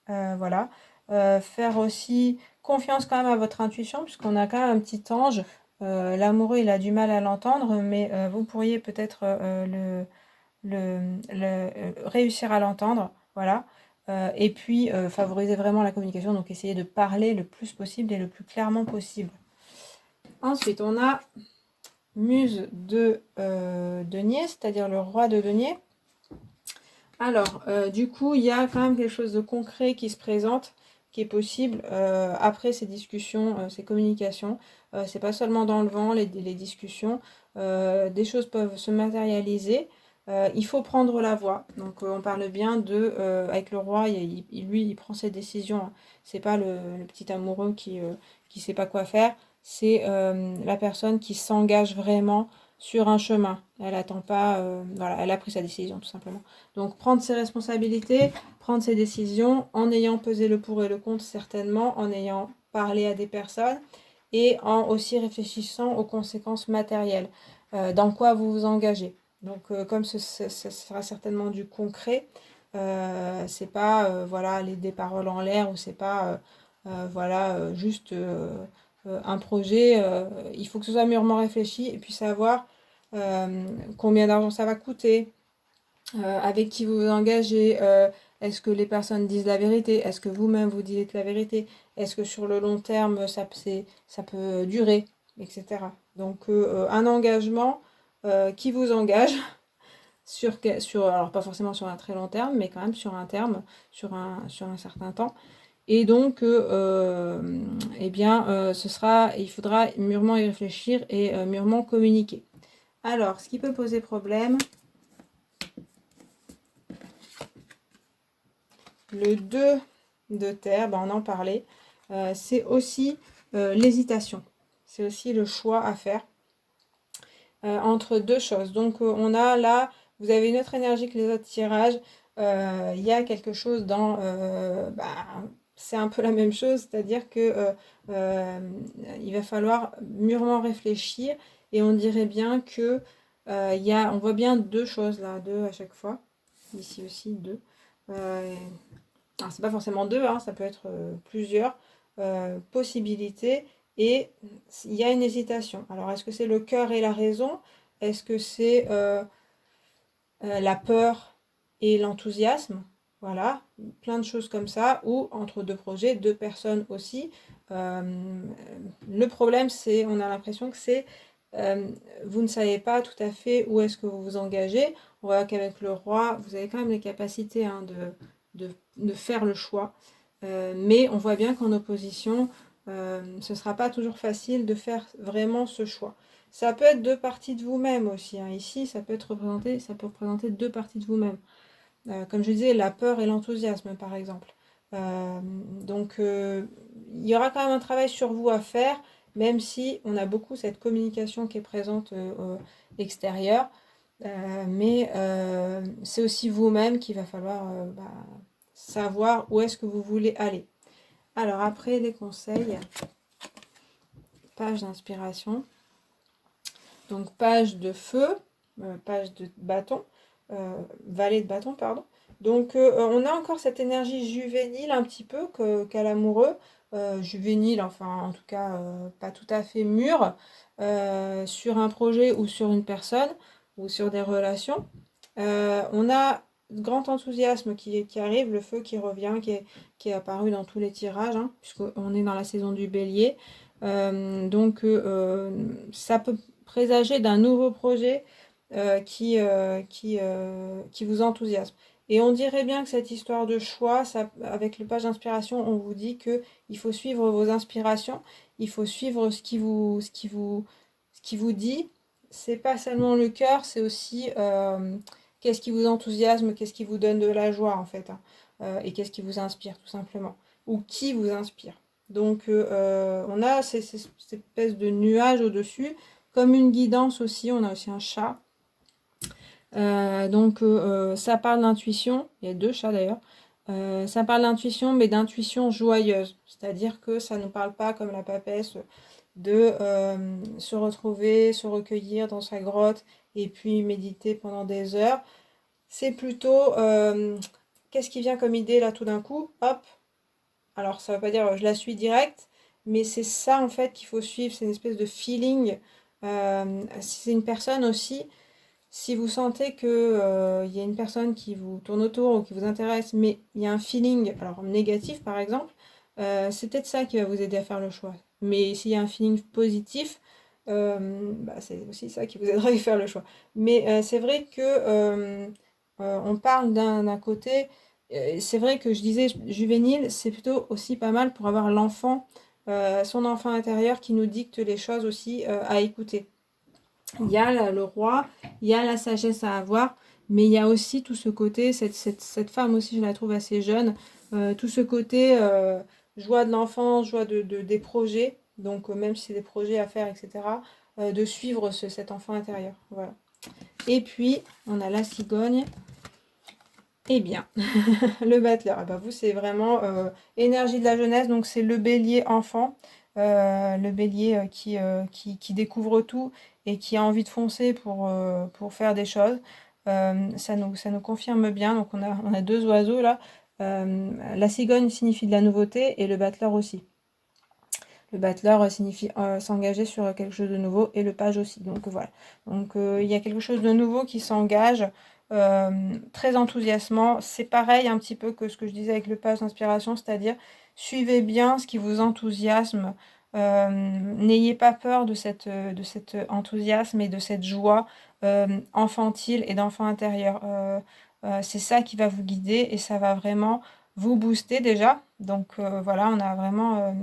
voilà. Faire aussi confiance quand même à votre intuition, puisqu'on a quand même un petit ange. L'amoureux, il a du mal à l'entendre, mais vous pourriez peut-être réussir à l'entendre, voilà. Et puis favoriser vraiment la communication, donc essayer de parler le plus possible et le plus clairement possible. Ensuite, on a Muse de denier, c'est-à-dire le roi de denier. Alors, du coup, il y a quand même quelque chose de concret qui se présente, qui est possible après ces discussions, ces communications. C'est pas seulement dans le vent, les discussions. Des choses peuvent se matérialiser. Il faut prendre la voie. Donc, on parle bien de... avec le roi, lui, il prend ses décisions. Hein. C'est pas le petit amoureux qui sait pas quoi faire. C'est la personne qui s'engage vraiment sur un chemin. Elle attend pas... voilà, elle a pris sa décision, tout simplement. Donc prendre ses responsabilités, prendre ses décisions en ayant pesé le pour et le contre certainement, en ayant parlé à des personnes et en aussi réfléchissant aux conséquences matérielles, dans quoi vous vous engagez. Donc comme ce sera certainement du concret, c'est pas voilà des paroles en l'air ou c'est pas voilà juste un projet. Il faut que ce soit mûrement réfléchi et puis savoir combien d'argent ça va coûter, avec qui vous vous engagez, est-ce que les personnes disent la vérité, est-ce que vous-même vous dites la vérité, est-ce que sur le long terme ça peut durer, etc. Donc un engagement qui vous engage alors pas forcément sur un très long terme, mais quand même sur un terme, sur un certain temps. Et donc, eh bien, il faudra mûrement y réfléchir et mûrement communiquer. Alors, ce qui peut poser problème, le 2 de terre, on en parlait, c'est aussi l'hésitation. C'est aussi le choix à faire entre deux choses. Donc on a là, vous avez une autre énergie que les autres tirages. Il y a quelque chose dans... c'est un peu la même chose, c'est-à-dire que il va falloir mûrement réfléchir et on dirait bien que on voit bien deux choses là, deux à chaque fois. Ici aussi, deux. Alors, c'est pas forcément deux, hein, ça peut être plusieurs possibilités et il y a une hésitation. Alors, est-ce que c'est le cœur et la raison? Est-ce que c'est la peur et l'enthousiasme? Voilà, plein de choses comme ça, ou entre deux projets, deux personnes aussi. Le problème, c'est, on a l'impression que c'est, vous ne savez pas tout à fait où est-ce que vous vous engagez. On voit qu'avec le roi, vous avez quand même les capacités hein, de faire le choix. Mais on voit bien qu'en opposition, ce ne sera pas toujours facile de faire vraiment ce choix. Ça peut être deux parties de vous-même aussi. Hein. Ici, ça peut représenter deux parties de vous-même. Comme je disais, la peur et l'enthousiasme, par exemple. Donc, il y aura quand même un travail sur vous à faire, même si on a beaucoup cette communication qui est présente extérieure. Mais c'est aussi vous-même qu'il va falloir savoir où est-ce que vous voulez aller. Alors, après, les conseils, page d'inspiration. Donc, page de feu, page de bâton, vallée de bâton, pardon. Donc, on a encore cette énergie juvénile un petit peu qu'à l'amoureux. Juvénile, enfin, en tout cas, pas tout à fait mûr, sur un projet ou sur une personne ou sur des relations. On a grand enthousiasme qui arrive, le feu qui revient, qui est apparu dans tous les tirages, hein, puisqu'on est dans la saison du bélier. Donc, ça peut présager d'un nouveau projet qui vous enthousiasme. Et on dirait bien que cette histoire de choix, ça, avec le page d'inspiration, on vous dit que il faut suivre vos inspirations, il faut suivre ce qui vous dit. C'est pas seulement le cœur, c'est aussi qu'est-ce qui vous enthousiasme, qu'est-ce qui vous donne de la joie en fait, hein, et qu'est-ce qui vous inspire tout simplement, ou qui vous inspire. Donc on a cette espèce de nuage au-dessus, comme une guidance aussi, on a aussi un chat. Donc ça parle d'intuition, il y a deux chats d'ailleurs. Ça parle d'intuition, mais d'intuition joyeuse. C'est-à-dire que ça ne parle pas comme la papesse de se retrouver, se recueillir dans sa grotte et puis méditer pendant des heures. C'est plutôt qu'est-ce qui vient comme idée là tout d'un coup, hop. Alors ça ne veut pas dire je la suis direct, mais c'est ça en fait qu'il faut suivre, c'est une espèce de feeling. Si c'est une personne aussi, si vous sentez que y a une personne qui vous tourne autour ou qui vous intéresse, mais il y a un feeling, alors négatif par exemple, c'est peut-être ça qui va vous aider à faire le choix. Mais s'il y a un feeling positif, c'est aussi ça qui vous aidera à faire le choix. Mais c'est vrai que on parle d'un côté, c'est vrai que je disais juvénile, c'est plutôt aussi pas mal pour avoir l'enfant, son enfant intérieur qui nous dicte les choses aussi à écouter. Il y a le roi, il y a la sagesse à avoir, mais il y a aussi tout ce côté, cette femme aussi, je la trouve assez jeune, tout ce côté joie de l'enfance, joie des projets, donc même si c'est des projets à faire, etc., de suivre cet enfant intérieur. Voilà. Et puis, on a la cigogne. Eh bien, le battleur, vous, c'est vraiment énergie de la jeunesse, donc c'est le bélier enfant, le bélier qui découvre tout et qui a envie de foncer pour faire des choses. Ça nous confirme bien, donc on a deux oiseaux là. La cigogne signifie de la nouveauté et le battleur aussi. Le battleur signifie s'engager sur quelque chose de nouveau et le page aussi. Donc voilà. Donc il y a quelque chose de nouveau qui s'engage, très enthousiasmant. C'est pareil un petit peu que ce que je disais avec le page d'inspiration, c'est-à-dire suivez bien ce qui vous enthousiasme. N'ayez pas peur de cet enthousiasme et de cette joie enfantile et d'enfant intérieur. C'est ça qui va vous guider et ça va vraiment vous booster déjà. Donc voilà, on a vraiment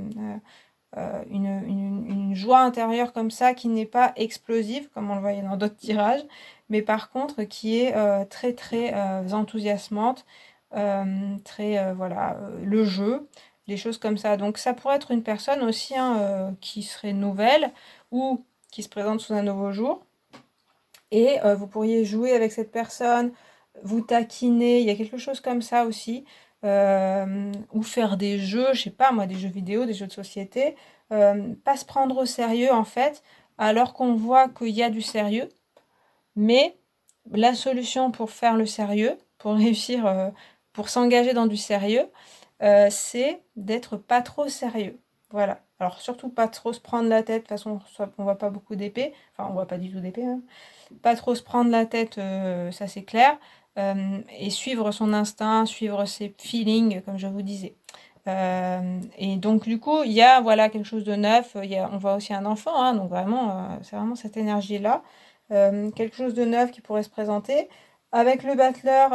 une joie intérieure comme ça qui n'est pas explosive comme on le voyait dans d'autres tirages, mais par contre qui est très très enthousiasmante, voilà, le jeu, des choses comme ça. Donc ça pourrait être une personne aussi hein, qui serait nouvelle ou qui se présente sous un nouveau jour. Et vous pourriez jouer avec cette personne, vous taquiner, il y a quelque chose comme ça aussi. Ou faire des jeux, je sais pas moi, des jeux vidéo, des jeux de société. Pas se prendre au sérieux en fait, alors qu'on voit qu'il y a du sérieux. Mais la solution pour faire le sérieux, pour réussir, pour s'engager dans du sérieux, c'est d'être pas trop sérieux. Voilà. Alors surtout pas trop se prendre la tête, de toute façon on voit pas beaucoup d'épées, enfin on voit pas du tout d'épées, hein. Pas trop se prendre la tête, ça c'est clair, et suivre son instinct, suivre ses feelings comme je vous disais. Et donc du coup, il y a voilà quelque chose de neuf, on voit aussi un enfant, hein, donc vraiment, c'est vraiment cette énergie-là. Quelque chose de neuf qui pourrait se présenter. Avec le battleur,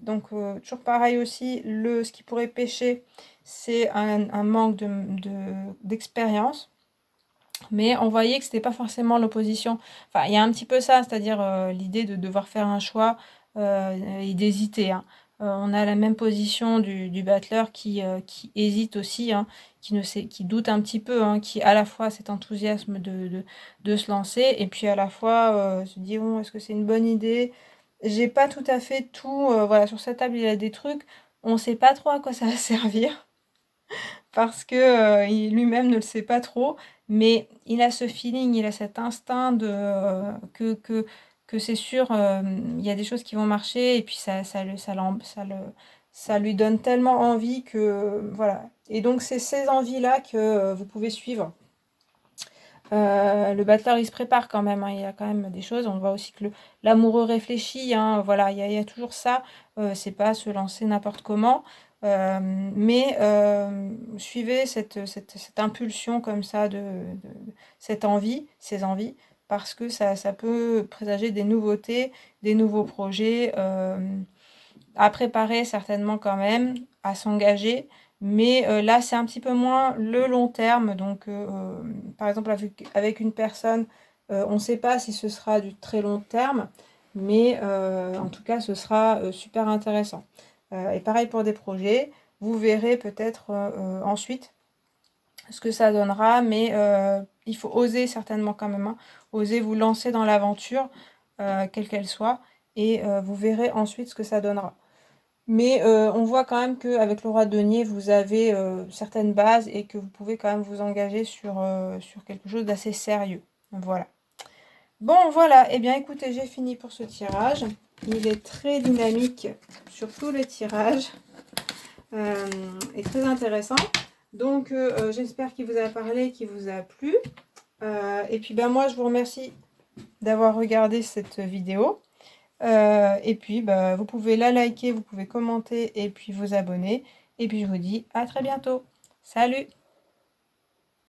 donc toujours pareil aussi, ce qui pourrait pêcher, c'est un manque d'expérience. Mais on voyait que c'était pas forcément l'opposition. Enfin, il y a un petit peu ça, c'est-à-dire l'idée de devoir faire un choix et d'hésiter, hein. On a la même position du battleur qui hésite aussi, hein, qui doute un petit peu, hein, qui à la fois a cet enthousiasme de se lancer et puis à la fois se dit bon, est-ce que c'est une bonne idée? J'ai pas tout à fait tout, voilà, sur cette table il y a des trucs, on sait pas trop à quoi ça va servir parce que il lui-même ne le sait pas trop, mais il a ce feeling, il a cet instinct que c'est sûr, il y a des choses qui vont marcher et puis ça lui donne tellement envie que voilà. Et donc c'est ces envies-là que vous pouvez suivre. Le battleur, il se prépare quand même, hein, il y a quand même des choses. On voit aussi que l'amoureux réfléchit, hein, voilà, il y a toujours ça. C'est pas se lancer n'importe comment. Mais suivez cette impulsion comme ça, cette envie, ces envies, parce que ça peut présager des nouveautés, des nouveaux projets, à préparer certainement quand même, à s'engager. Mais là, c'est un petit peu moins le long terme. Donc, par exemple, avec une personne, on ne sait pas si ce sera du très long terme, mais en tout cas, ce sera super intéressant. Et pareil pour des projets, vous verrez peut-être ensuite ce que ça donnera, mais il faut oser certainement quand même, hein, oser vous lancer dans l'aventure, quelle qu'elle soit, et vous verrez ensuite ce que ça donnera. Mais on voit quand même qu'avec le roi de denier, vous avez certaines bases et que vous pouvez quand même vous engager sur quelque chose d'assez sérieux. Voilà. Bon, voilà. Eh bien, écoutez, j'ai fini pour ce tirage. Il est très dynamique sur tous les tirages et très intéressant. Donc, j'espère qu'il vous a parlé, qu'il vous a plu. Et puis, ben, moi, je vous remercie d'avoir regardé cette vidéo. Et puis, bah, vous pouvez la liker, vous pouvez commenter et puis vous abonner. Et puis, je vous dis à très bientôt. Salut!